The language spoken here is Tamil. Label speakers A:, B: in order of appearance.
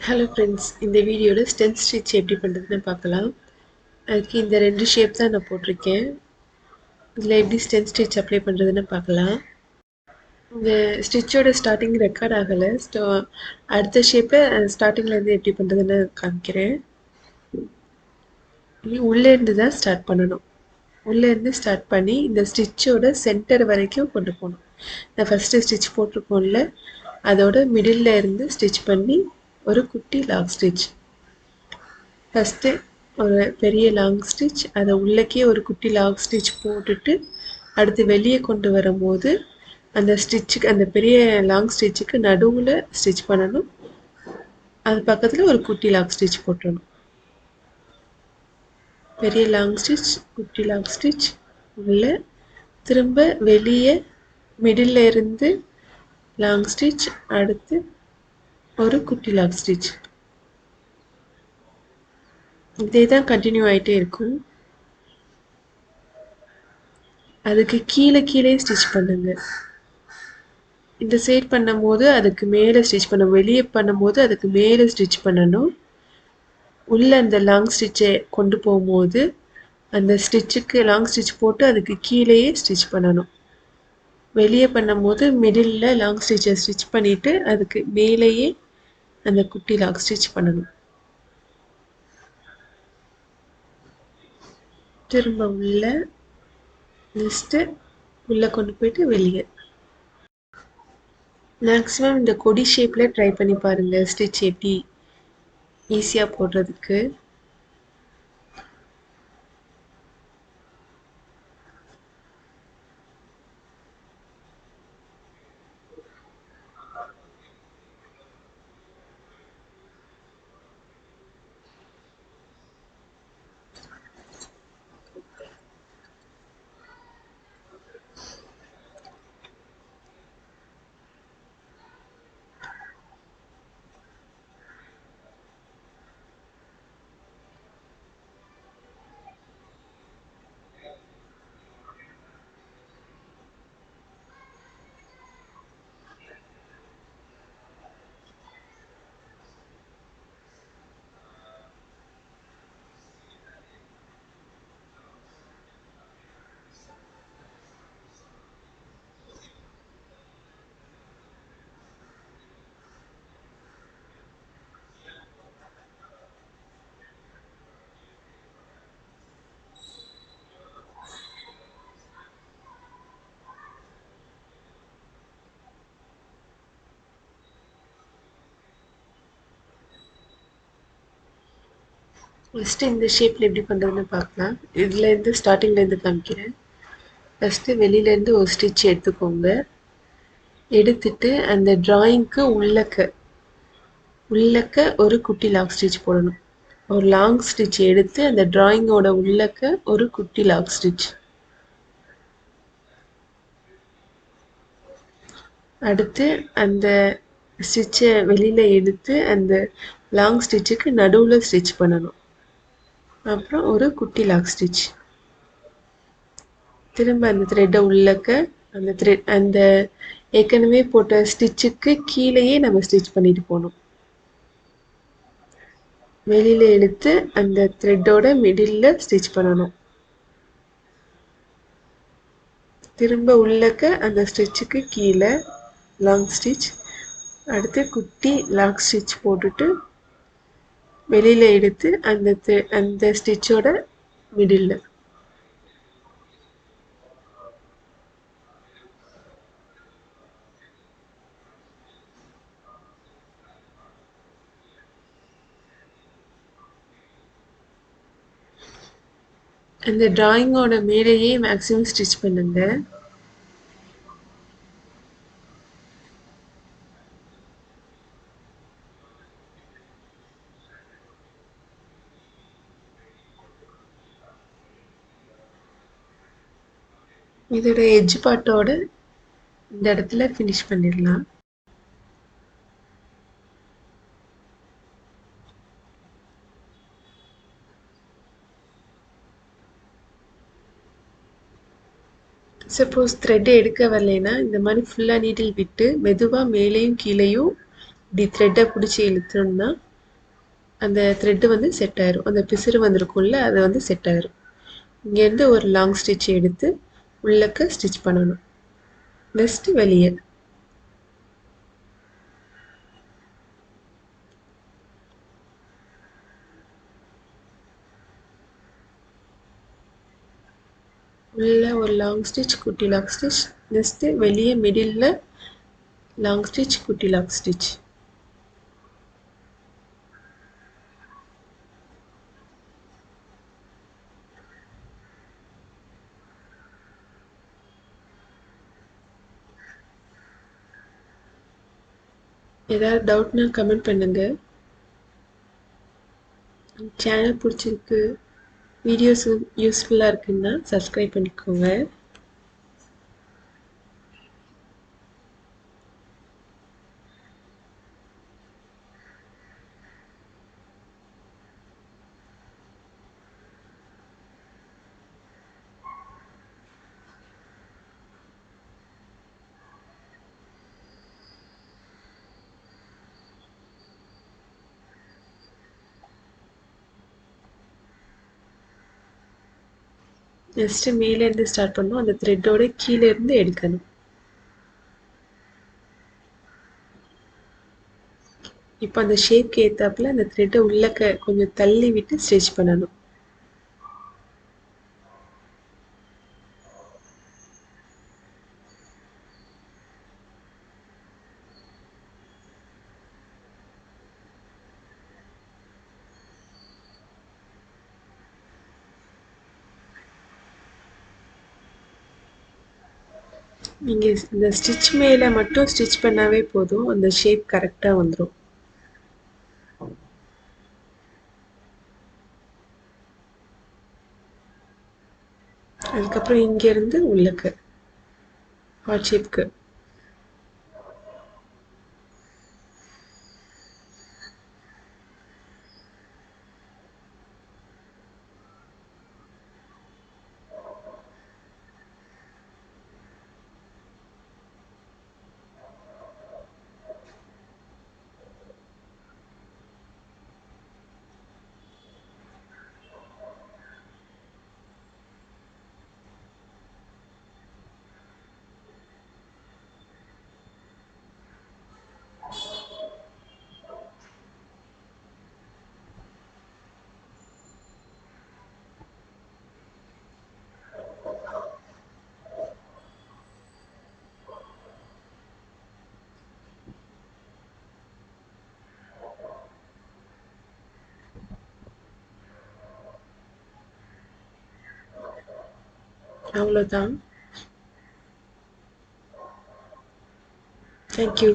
A: Hello friends, இந்த வீடியோல ஸ்டெம் ஸ்டிச் எப்படி பண்றதுன்னு பார்க்கலாம். அதுக்கு இந்த ரெண்டு ஷேப் தான் நான் போட்டிருக்கேன். இதில் எப்படி ஸ்டெம் ஸ்டிச் அப்ளை பண்ணுறதுன்னு பார்க்கலாம். இந்த ஸ்டிச்சோட ஸ்டார்டிங் ரெக்கார்ட் ஆகலை. அடுத்த ஷேப்பில் ஸ்டார்டிங்லேருந்து எப்படி பண்ணுறதுன்னு காமிக்கிறேன். உள்ளேருந்து தான் ஸ்டார்ட் பண்ணணும். உள்ளேருந்து ஸ்டார்ட் பண்ணி இந்த ஸ்டிச்சோட சென்டர் வரைக்கும் கொண்டு போகணும். நான் ஃபஸ்ட்டு ஸ்டிச் போட்டிருக்கோம்ல, அதோட மிடில் இருந்து ஸ்டிச் பண்ணி ஒரு குட்டி லாக் ஸ்டிச். ஃபஸ்ட்டு ஒரு பெரிய லாங் ஸ்டிச், அதை உள்ளக்கே ஒரு குட்டி லாங் ஸ்டிச் போட்டுட்டு அடுத்து வெளியே கொண்டு வரும்போது அந்த ஸ்டிச்சுக்கு, அந்த பெரிய லாங் ஸ்டிச்சுக்கு நடுவில் ஸ்டிச் பண்ணணும். அது பக்கத்தில் ஒரு குட்டி லாங் ஸ்டிச் போட்டுடணும். பெரிய லாங் ஸ்டிச், குட்டி லாங் ஸ்டிச், உள்ள திரும்ப வெளியே மிடில் இருந்து லாங் ஸ்டிச், அடுத்து ஒரு குட்டி லாங் ஸ்டிச். இதே தான் கண்டினியூ ஆகிட்டே இருக்கும். அதுக்கு கீழே ஸ்டிச் பண்ணுங்க. இந்த சைட் பண்ணும்போது அதுக்கு மேலே ஸ்டிச் பண்ணணும், வெளியே பண்ணும்போது அதுக்கு மேலே ஸ்டிச் பண்ணணும். உள்ளே அந்த லாங் ஸ்டிச்சை கொண்டு போகும்போது அந்த ஸ்டிச்சுக்கு லாங் ஸ்டிச் போட்டு அதுக்கு கீழேயே ஸ்டிச் பண்ணணும். வெளியே பண்ணும்போது மிடில் லாங் ஸ்டிச்சை ஸ்டிச் பண்ணிவிட்டு அதுக்கு மேலேயே அந்த குட்டி லாங் ஸ்டிச் பண்ணணும். திரும்ப உள்ள நெக்ஸ்ட்டு உள்ளே கொண்டு போயிட்டு வெளியே. மேக்ஸிமம் இந்த கொடி ஷேப்பில் ட்ரை பண்ணி பாருங்கள், ஸ்டிச் எப்படி ஈஸியாக போடுறதுக்கு. ஃபஸ்ட்டு இந்த ஷேப்பில் எப்படி பண்ணுறதுன்னு பார்க்கலாம். இதுலேருந்து ஸ்டார்டிங்லேருந்து காமிக்கிறேன். ஃபஸ்ட்டு வெளியிலேருந்து ஒரு ஸ்டிச் எடுத்துக்கோங்க. எடுத்துட்டு அந்த ட்ராயிங்க்கு உள்ளக்க ஒரு குட்டி லாங் ஸ்டிச் போடணும். ஒரு லாங் ஸ்டிச் எடுத்து அந்த ட்ராயிங்கோட உள்ளக்க ஒரு குட்டி லாங் ஸ்டிச். அடுத்து அந்த ஸ்டிச்சை வெளியில் எடுத்து அந்த லாங் ஸ்டிச்சுக்கு நடுவில் ஸ்டிச் பண்ணணும். அப்புறம் ஒரு குட்டி லாக் ஸ்டிச். திரும்ப அந்த த்ரெட்டை உள்ளக்க அந்த ஏற்கனவே போட்ட ஸ்டிச்சுக்கு கீழேயே நம்ம ஸ்டிச் பண்ணிட்டு போகணும். வெளியில் எடுத்து அந்த த்ரெட்டோட மிடில் ஸ்டிச் பண்ணணும். திரும்ப உள்ளக்க அந்த ஸ்டிச்சுக்கு கீழே லாங் ஸ்டிச், அடுத்து குட்டி லாக் ஸ்டிச் போட்டுட்டு வெளியில் எடுத்து அந்த ஸ்டிச்சோட மிடில். அந்த டிராயிங்கோட மேலேயே மேக்ஸிமம் ஸ்டிச் பண்ணுங்க. இதோட எட்ஜ் பார்ட்டோட இந்த இடத்துல ஃபினிஷ் பண்ணிடலாம். சப்போஸ் த்ரெட் எடுக்க வரலைன்னா இந்த மாதிரி ஃபுல்லாக நீடில் விட்டு மெதுவாக மேலேயும் கீழேயும் இப்படி த்ரெட்டை பிடிச்சி இழுத்தோம்னா அந்த த்ரெட்டு வந்து செட் ஆயிரும். அந்த பிசிறு வந்திருக்கும்ல அது வந்து செட் ஆயிரும். இங்கேருந்து ஒரு லாங் ஸ்டிச் எடுத்து உள்ளக்க ஸ்டிச் பண்ணணும். நெக்ஸ்ட் வெளியே உள்ள ஒரு லாங் ஸ்டிச் குட்டி லாங் ஸ்டிச். நெக்ஸ்ட் வெளியே மிடில்ல லாங் ஸ்டிச் குட்டி லாங் ஸ்டிச். ஏதாவது டவுட்னா கமெண்ட் பண்ணுங்க. சேனல் பிடிச்சிருக்கு, வீடியோஸ் யூஸ்ஃபுல்லாக இருக்குன்னா சப்ஸ்கிரைப் பண்ணிக்கோங்க. நெக்ஸ்ட் மேலேருந்து ஸ்டார்ட் பண்ணணும். அந்த த்ரெட்டோட கீழே இருந்து எடுக்கணும். இப்போ அந்த ஷேப்க்கு ஏற்றாப்புல அந்த த்ரெட்டை உள்ளக்க கொஞ்சம் தள்ளி விட்டு ஸ்டிச் பண்ணணும். நீங்கள் இந்த ஸ்டிச் மேலே மட்டும் ஸ்டிச் பண்ணாவே போதும், அந்த ஷேப் கரெக்டாக வந்துடும். அதுக்கப்புறம் இங்கேருந்து உள்ளக்கு ஹார்ட் ஷேப்க்கு அவ்வளோதான். தேங்க்யூ.